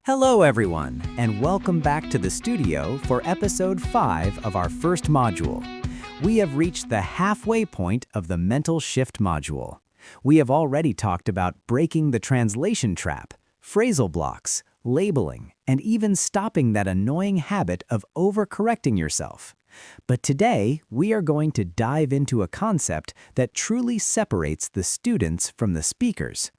Hello everyone, and welcome back to the studio for episode 5 of our first module. We have reached the halfway point of the mental shift module. We have already talked about breaking the translation trap, phrasal blocks, labeling, and even stopping that annoying habit of overcorrecting yourself. But today, we are going to dive into a concept that truly separates the students from the speakers.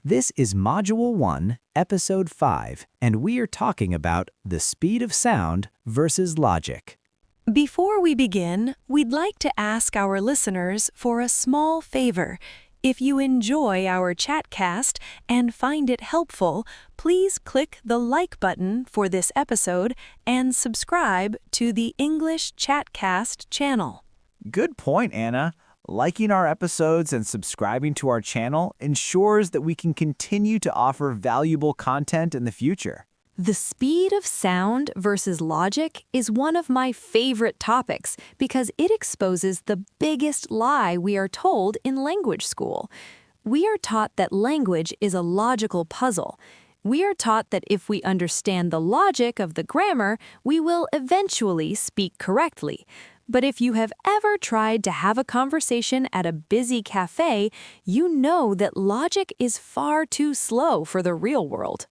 This is Module 1, Episode 5, and we are talking about the speed of sound versus logic. Before we begin, we'd like to ask our listeners for a small favor. If you enjoy our Chatcast and find it helpful, please click the like button for this episode and subscribe to the English Chatcast channel. Good point, Anna. Liking our episodes and subscribing to our channel ensures that we can continue to offer valuable content in the future. The speed of sound versus logic is one of my favorite topics because it exposes the biggest lie we are told in language school. We are taught that language is a logical puzzle. We are taught that if we understand the logic of the grammar, we will eventually speak correctly. But if you have ever tried to have a conversation at a busy cafe, you know that logic is far too slow for the real world.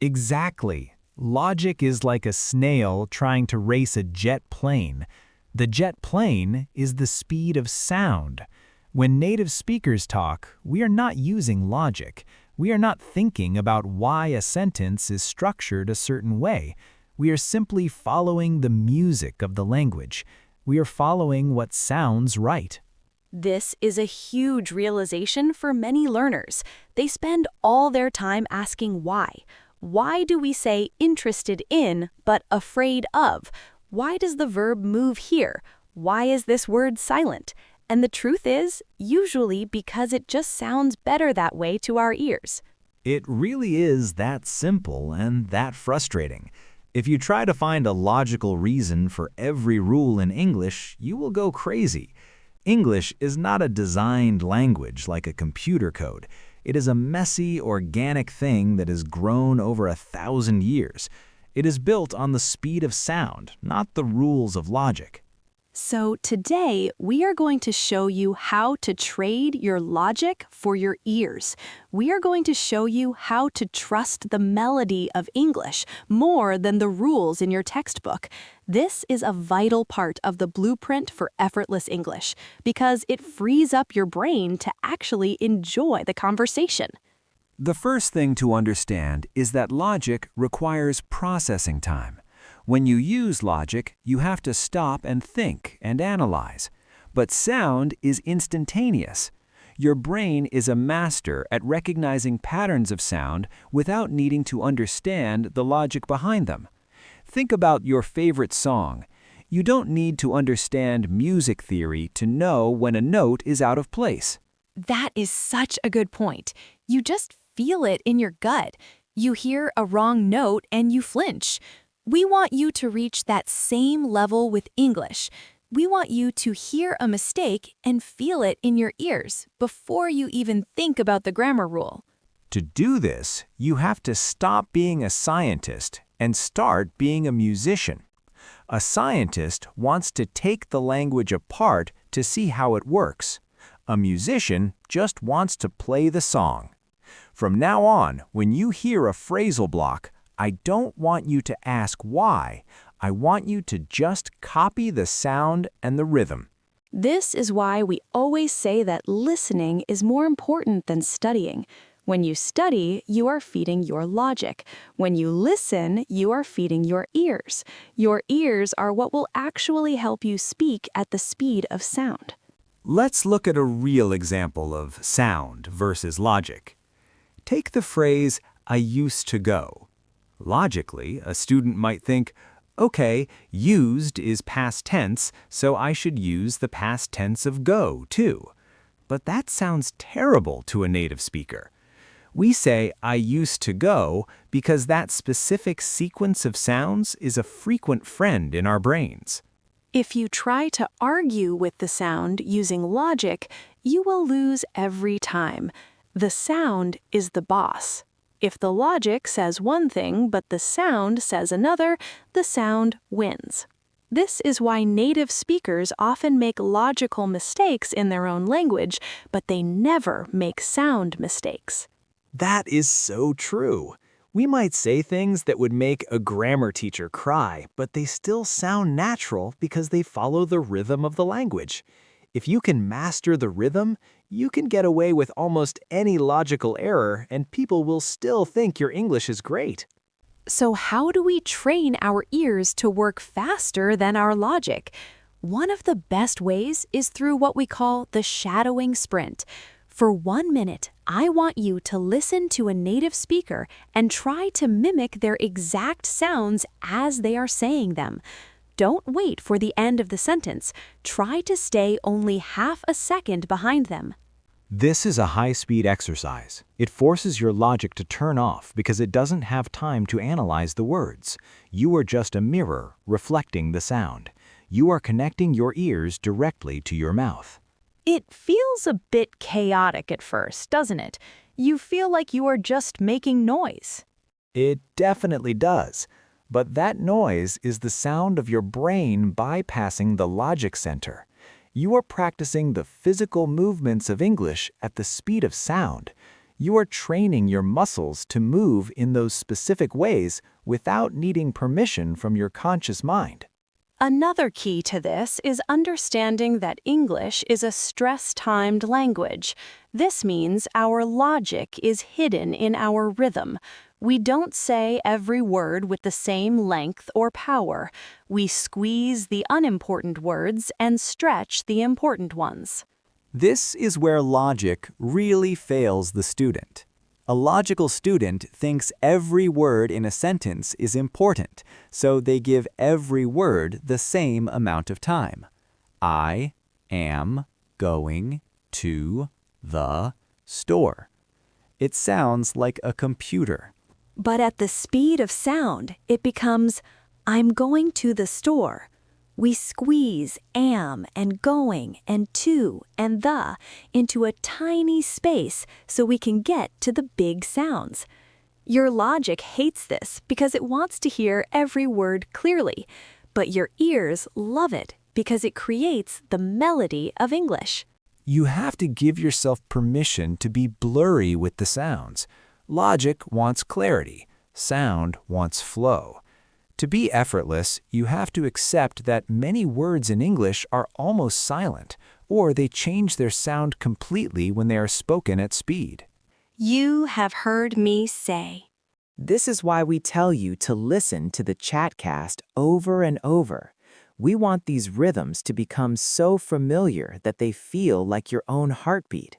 Exactly. Logic is like a snail trying to race a jet plane. The jet plane is the speed of sound. When native speakers talk, we are not using logic. We are not thinking about why a sentence is structured a certain way. We are simply following the music of the language. We are following what sounds right. This is a huge realization for many learners. They spend all their time asking why. Why do we say interested in but afraid of? Why does the verb move here? Why is this word silent? And the truth is, usually because it just sounds better that way to our ears. It really is that simple and that frustrating. If you try to find a logical reason for every rule in English, you will go crazy. English is not a designed language like a computer code. It is a messy, organic thing that has grown over 1,000 years. It is built on the speed of sound, not the rules of logic. So today, we are going to show you how to trade your logic for your ears. We are going to show you how to trust the melody of English more than the rules in your textbook. This is a vital part of the blueprint for effortless English because it frees up your brain to actually enjoy the conversation. The first thing to understand is that logic requires processing time. When you use logic, you have to stop and think and analyze. But sound is instantaneous. Your brain is a master at recognizing patterns of sound without needing to understand the logic behind them. Think about your favorite song. You don't need to understand music theory to know when a note is out of place. That is such a good point. You just feel it in your gut. You hear a wrong note and you flinch. We want you to reach that same level with English. We want you to hear a mistake and feel it in your ears before you even think about the grammar rule. To do this, you have to stop being a scientist and start being a musician. A scientist wants to take the language apart to see how it works. A musician just wants to play the song. From now on, when you hear a phrasal block, I don't want you to ask why. I want you to just copy the sound and the rhythm. This is why we always say that listening is more important than studying. When you study, you are feeding your logic. When you listen, you are feeding your ears. Your ears are what will actually help you speak at the speed of sound. Let's look at a real example of sound versus logic. Take the phrase, I used to go. Logically, a student might think, okay, used is past tense, so I should use the past tense of go, too. But that sounds terrible to a native speaker. We say, I used to go, because that specific sequence of sounds is a frequent friend in our brains. If you try to argue with the sound using logic, you will lose every time. The sound is the boss. If the logic says one thing but the sound says another, the sound wins. This is why native speakers often make logical mistakes in their own language, but they never make sound mistakes. That is so true. We might say things that would make a grammar teacher cry, but they still sound natural because they follow the rhythm of the language. If you can master the rhythm, you can get away with almost any logical error and people will still think your English is great. So how do we train our ears to work faster than our logic? One of the best ways is through what we call the shadowing sprint. For 1 minute, I want you to listen to a native speaker and try to mimic their exact sounds as they are saying them. Don't wait for the end of the sentence. Try to stay only half a second behind them. This is a high-speed exercise. It forces your logic to turn off because it doesn't have time to analyze the words. You are just a mirror reflecting the sound. You are connecting your ears directly to your mouth. It feels a bit chaotic at first, doesn't it? You feel like you are just making noise. It definitely does. But that noise is the sound of your brain bypassing the logic center. You are practicing the physical movements of English at the speed of sound. You are training your muscles to move in those specific ways without needing permission from your conscious mind. Another key to this is understanding that English is a stress-timed language. This means our logic is hidden in our rhythm. We don't say every word with the same length or power. We squeeze the unimportant words and stretch the important ones. This is where logic really fails the student. A logical student thinks every word in a sentence is important, so they give every word the same amount of time. I am going to the store. It sounds like a computer. But at the speed of sound, it becomes, I'm going to the store. We squeeze am and going and to and the into a tiny space so we can get to the big sounds. Your logic hates this because it wants to hear every word clearly, but your ears love it because it creates the melody of English. You have to give yourself permission to be blurry with the sounds. Logic wants clarity. Sound wants flow. To be effortless, you have to accept that many words in English are almost silent, or they change their sound completely when they are spoken at speed. You have heard me say. This is why we tell you to listen to the Chatcast over and over. We want these rhythms to become so familiar that they feel like your own heartbeat.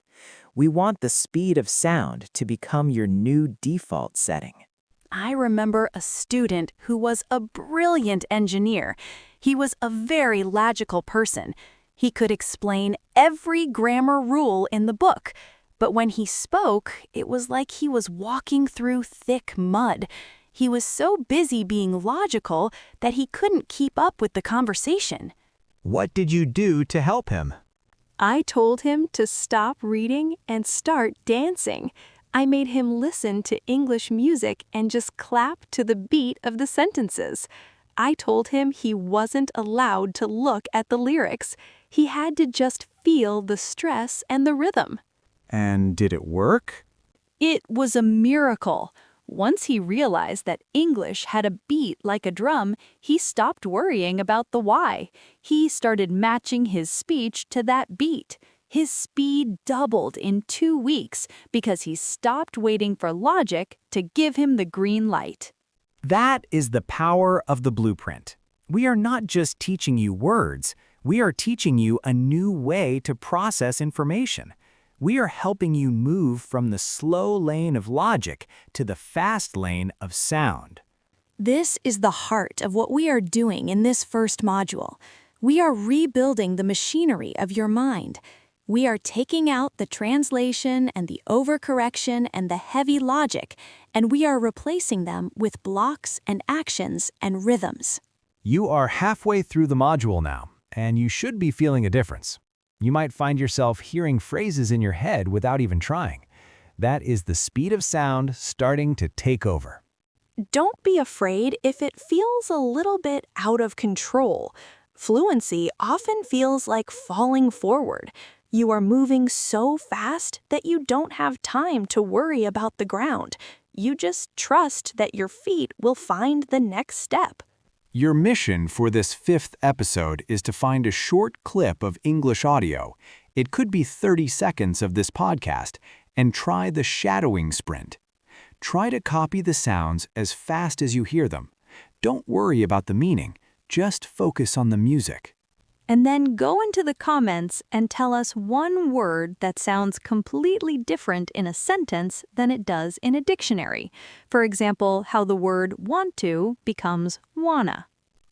We want the speed of sound to become your new default setting. I remember a student who was a brilliant engineer. He was a very logical person. He could explain every grammar rule in the book, but when he spoke, it was like he was walking through thick mud. He was so busy being logical that he couldn't keep up with the conversation. What did you do to help him? I told him to stop reading and start dancing. I made him listen to English music and just clap to the beat of the sentences. I told him he wasn't allowed to look at the lyrics. He had to just feel the stress and the rhythm. And did it work? It was a miracle. Once he realized that English had a beat like a drum, he stopped worrying about the why. He started matching his speech to that beat. His speed doubled in 2 weeks because he stopped waiting for logic to give him the green light. That is the power of the blueprint. We are not just teaching you words, we are teaching you a new way to process information. We are helping you move from the slow lane of logic to the fast lane of sound. This is the heart of what we are doing in this first module. We are rebuilding the machinery of your mind. We are taking out the translation and the overcorrection and the heavy logic, and we are replacing them with blocks and actions and rhythms. You are halfway through the module now, and you should be feeling a difference. You might find yourself hearing phrases in your head without even trying. That is the speed of sound starting to take over. Don't be afraid if it feels a little bit out of control. Fluency often feels like falling forward. You are moving so fast that you don't have time to worry about the ground. You just trust that your feet will find the next step. Your mission for this 5th episode is to find a short clip of English audio. It could be 30 seconds of this podcast, and try the shadowing sprint. Try to copy the sounds as fast as you hear them. Don't worry about the meaning, just focus on the music. And then go into the comments and tell us one word that sounds completely different in a sentence than it does in a dictionary. For example, how the word want to becomes wanna.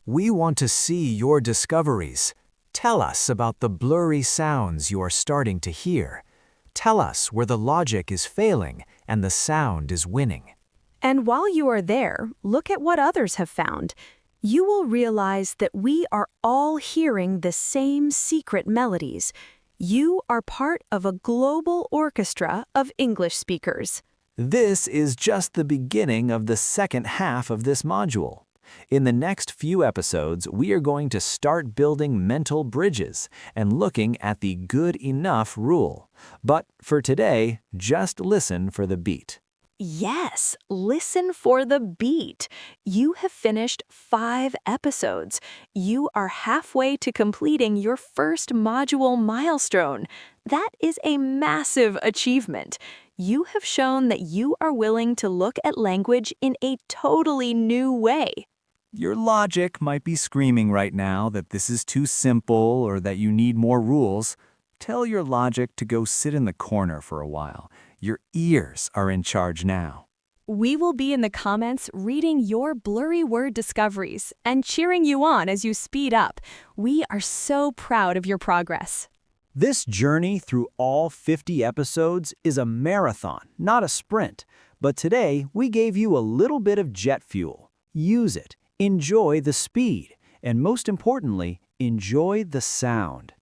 We want to see your discoveries. Tell us about the blurry sounds you are starting to hear. Tell us where the logic is failing and the sound is winning. And while you are there, look at what others have found. You will realize that we are all hearing the same secret melodies. You are part of a global orchestra of English speakers. This is just the beginning of the second half of this module. In the next few episodes, we are going to start building mental bridges and looking at the good enough rule. But for today, just listen for the beat. Yes, listen for the beat. You have finished 5 episodes. You are halfway to completing your first module milestone. That is a massive achievement. You have shown that you are willing to look at language in a totally new way. Your logic might be screaming right now that this is too simple or that you need more rules. Tell your logic to go sit in the corner for a while. Your ears are in charge now. We will be in the comments reading your blurry word discoveries and cheering you on as you speed up. We are so proud of your progress. This journey through all 50 episodes is a marathon, not a sprint. But today, we gave you a little bit of jet fuel. Use it. Enjoy the speed. And most importantly, enjoy the sound.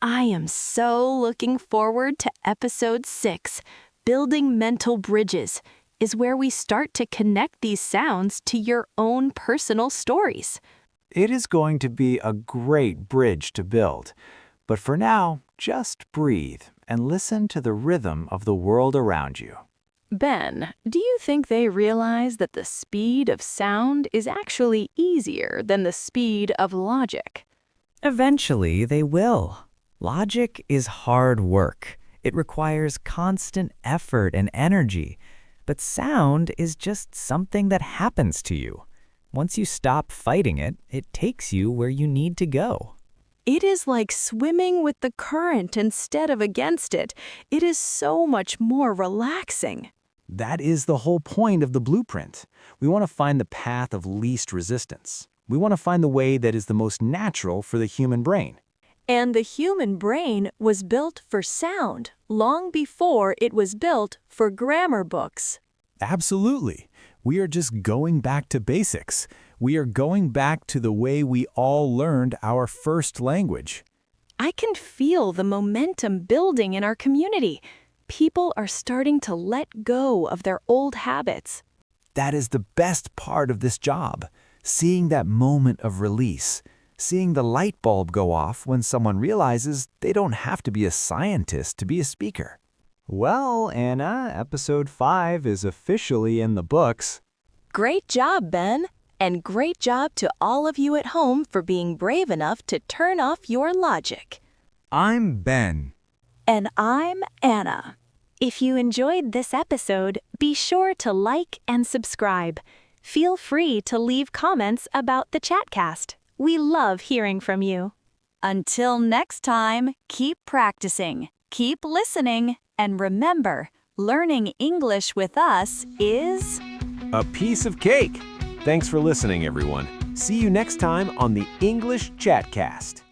I am so looking forward to episode 6. Building mental bridges is where we start to connect these sounds to your own personal stories. It is going to be a great bridge to build. But for now, just breathe and listen to the rhythm of the world around you. Ben, do you think they realize that the speed of sound is actually easier than the speed of logic? Eventually, they will. Logic is hard work. It requires constant effort and energy. But sound is just something that happens to you. Once you stop fighting it, it takes you where you need to go. It is like swimming with the current instead of against it. It is so much more relaxing. That is the whole point of the blueprint. We want to find the path of least resistance. We want to find the way that is the most natural for the human brain. And the human brain was built for sound long before it was built for grammar books. Absolutely. We are just going back to basics. We are going back to the way we all learned our first language. I can feel the momentum building in our community. People are starting to let go of their old habits. That is the best part of this job, seeing that moment of release, seeing the light bulb go off when someone realizes they don't have to be a scientist to be a speaker. Well, Anna, episode 5 is officially in the books. Great job, Ben. And great job to all of you at home for being brave enough to turn off your logic. I'm Ben. And I'm Anna. If you enjoyed this episode, be sure to like and subscribe. Feel free to leave comments about the Chatcast. We love hearing from you. Until next time, keep practicing, keep listening, and remember, learning English with us is a piece of cake. Thanks for listening, everyone. See you next time on the English Chatcast.